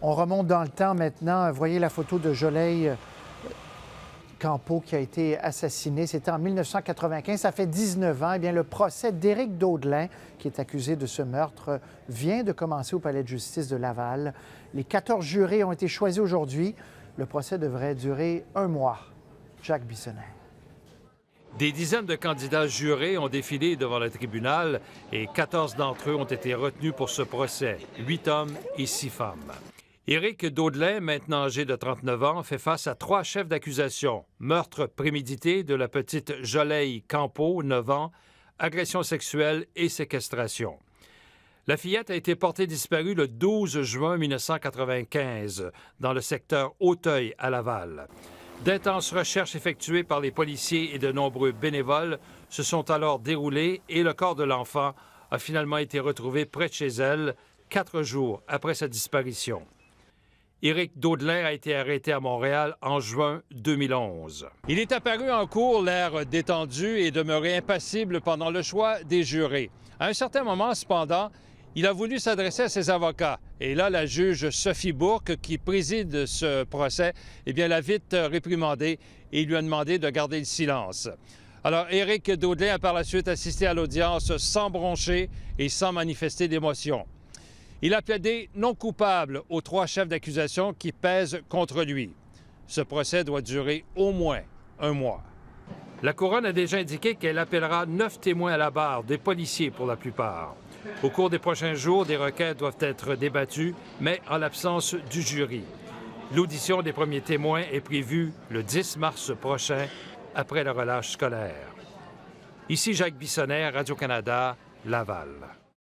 On remonte dans le temps maintenant. Vous voyez la photo de Jolèye Campeau qui a été assassiné. C'était en 1995. Ça fait 19 ans. Eh bien, le procès d'Éric Daudelin, qui est accusé de ce meurtre, vient de commencer au Palais de justice de Laval. Les 14 jurés ont été choisis aujourd'hui. Le procès devrait durer 1 mois. Jacques Bissonnette. Des dizaines de candidats jurés ont défilé devant le tribunal et 14 d'entre eux ont été retenus pour ce procès, 8 hommes et 6 femmes. Éric Daudelin, maintenant âgé de 39 ans, fait face à 3 chefs d'accusation. Meurtre prémédité de la petite Jolèye Campeau, 9 ans, agression sexuelle et séquestration. La fillette a été portée disparue le 12 juin 1995 dans le secteur Auteuil à Laval. D'intenses recherches effectuées par les policiers et de nombreux bénévoles se sont alors déroulées et le corps de l'enfant a finalement été retrouvé près de chez elle 4 jours après sa disparition. Éric Daudelin a été arrêté à Montréal en juin 2011. Il est apparu en cours l'air détendu et demeuré impassible pendant le choix des jurés. À un certain moment, cependant, il a voulu s'adresser à ses avocats. Et là, la juge Sophie Bourque, qui préside ce procès, eh bien, l'a vite réprimandé et lui a demandé de garder le silence. Alors, Éric Daudelin a par la suite assisté à l'audience sans broncher et sans manifester d'émotion. Il a plaidé non coupable aux 3 chefs d'accusation qui pèsent contre lui. Ce procès doit durer au moins 1 mois. La Couronne a déjà indiqué qu'elle appellera 9 témoins à la barre, des policiers pour la plupart. Au cours des prochains jours, des requêtes doivent être débattues, mais en l'absence du jury. L'audition des premiers témoins est prévue le 10 mars prochain, après la relâche scolaire. Ici Jacques Bissonnette, Radio-Canada, Laval.